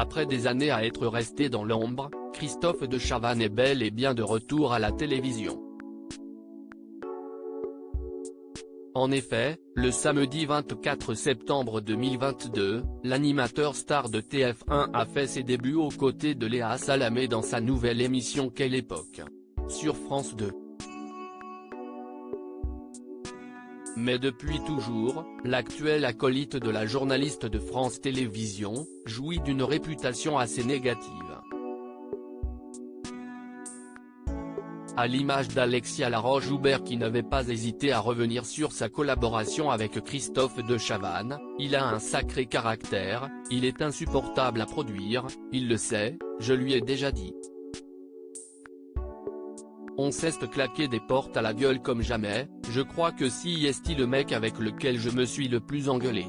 Après des années à être resté dans l'ombre, Christophe de Chavannes est bel et bien de retour à la télévision. En effet, le samedi 24 septembre 2022, l'animateur star de TF1 a fait ses débuts aux côtés de Léa Salamé dans sa nouvelle émission Quelle époque, sur France 2. Mais depuis toujours, l'actuel acolyte de la journaliste de France Télévisions, jouit d'une réputation assez négative. À l'image d'Alexia Laroche-Joubert qui n'avait pas hésité à revenir sur sa collaboration avec Christophe de Chavannes, il a un sacré caractère, il est insupportable à produire, il le sait, je lui ai déjà dit. On s'est claqué des portes à la gueule comme jamais, je crois que si est le mec avec lequel je me suis le plus engueulé.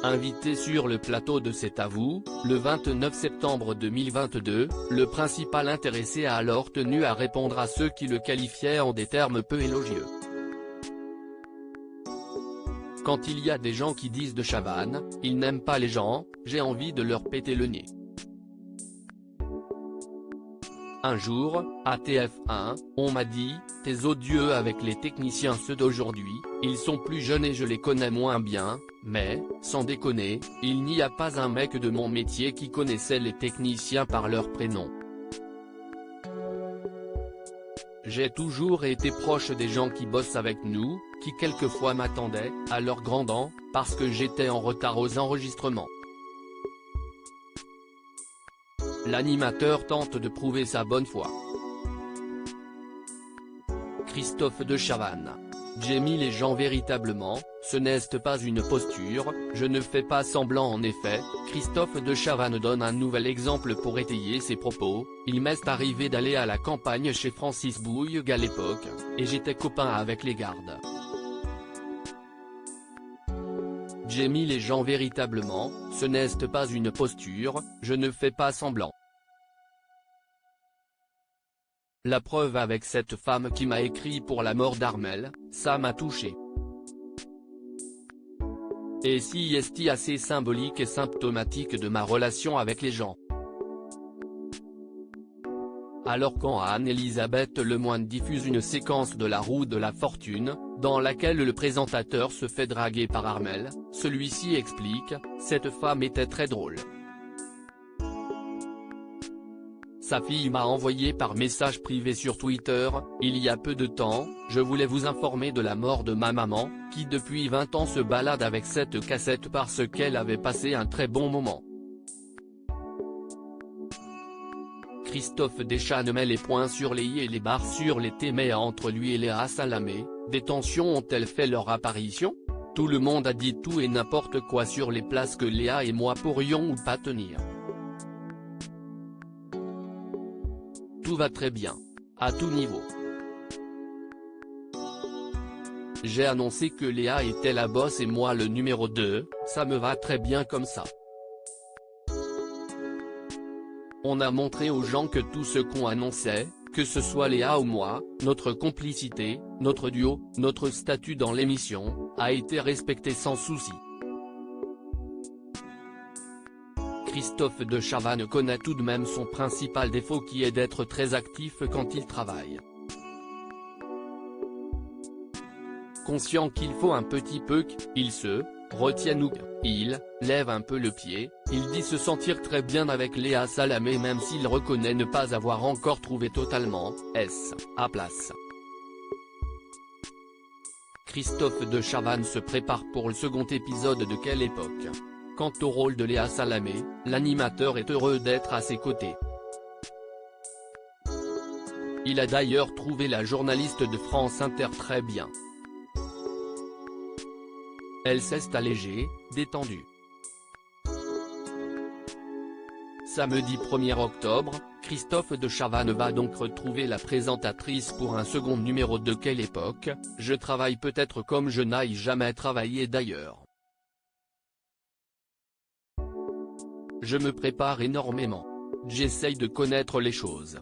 Invité sur le plateau de C'est à vous, le 29 septembre 2022, le principal intéressé a alors tenu à répondre à ceux qui le qualifiaient en des termes peu élogieux. Quand il y a des gens qui disent de Chavannes, ils n'aiment pas les gens, j'ai envie de leur péter le nez. Un jour, à TF1, on m'a dit, t'es odieux avec les techniciens ceux d'aujourd'hui, ils sont plus jeunes et je les connais moins bien, mais, sans déconner, il n'y a pas un mec de mon métier qui connaissait les techniciens par leur prénom. J'ai toujours été proche des gens qui bossent avec nous, qui quelquefois m'attendaient, à leur grand dent, parce que j'étais en retard aux enregistrements. L'animateur tente de prouver sa bonne foi. Christophe de Chavannes. J'ai mis les gens véritablement, ce n'est pas une posture, je ne fais pas semblant en effet, Christophe de Chavannes donne un nouvel exemple pour étayer ses propos, il m'est arrivé d'aller à la campagne chez Francis Bouygues à l'époque, et j'étais copain avec les gardes. J'ai mis les gens véritablement, ce n'est pas une posture, je ne fais pas semblant. La preuve avec cette femme qui m'a écrit pour la mort d'Armel, ça m'a touché. Et si est assez symbolique et symptomatique de ma relation avec les gens. Alors quand Anne-Elisabeth Lemoine diffuse une séquence de La Roue de la Fortune, dans laquelle le présentateur se fait draguer par Armel, celui-ci explique, cette femme était très drôle. Sa fille m'a envoyé par message privé sur Twitter, il y a peu de temps, je voulais vous informer de la mort de ma maman, qui depuis 20 ans se balade avec cette cassette parce qu'elle avait passé un très bon moment. Christophe Deschannes met les points sur les i et les barres sur les t, mais entre lui et Léa Salamé, des tensions ont-elles fait leur apparition? Tout le monde a dit tout et n'importe quoi sur les places que Léa et moi pourrions ou pas tenir. Tout va très bien. À tout niveau. J'ai annoncé que Léa était la boss et moi le numéro 2, ça me va très bien comme ça. On a montré aux gens que tout ce qu'on annonçait, que ce soit Léa ou moi, notre complicité, notre duo, notre statut dans l'émission, a été respecté sans souci. Christophe de Chavannes connaît tout de même son principal défaut qui est d'être très actif quand il travaille. Conscient qu'il faut un petit peu qu'il se retienne ou qu'il lève un peu le pied, il dit se sentir très bien avec Léa Salamé même s'il reconnaît ne pas avoir encore trouvé totalement sa place. Christophe de Chavannes se prépare pour le second épisode de Quelle époque. Quant au rôle de Léa Salamé, l'animateur est heureux d'être à ses côtés. Il a d'ailleurs trouvé la journaliste de France Inter très bien. Elle s'est allégée, détendue. Samedi 1er octobre, Christophe de Chavannes va donc retrouver la présentatrice pour un second numéro de Quelle époque, je travaille peut-être comme je n'aille jamais travaillé d'ailleurs. Je me prépare énormément. J'essaye de connaître les choses.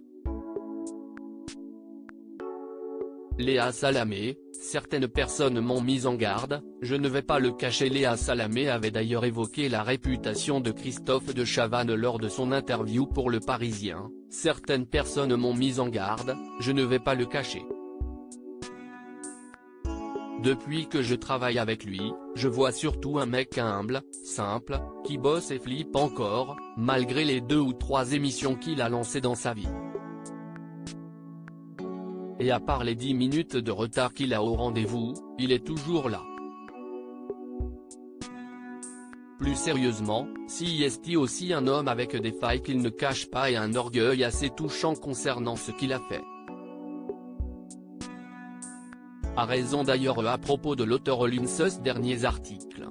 Léa Salamé, certaines personnes m'ont mis en garde, je ne vais pas le cacher. Léa Salamé avait d'ailleurs évoqué la réputation de Christophe de Chavannes lors de son interview pour Le Parisien, certaines personnes m'ont mis en garde, je ne vais pas le cacher. Depuis que je travaille avec lui, je vois surtout un mec humble, simple, qui bosse et flippe encore, malgré les 2 ou 3 émissions qu'il a lancées dans sa vie. Et à part les 10 minutes de retard qu'il a au rendez-vous, il est toujours là. Plus sérieusement, si est aussi un homme avec des failles qu'il ne cache pas et un orgueil assez touchant concernant ce qu'il a fait. A raison d'ailleurs à propos de l'auteur lune ces derniers articles.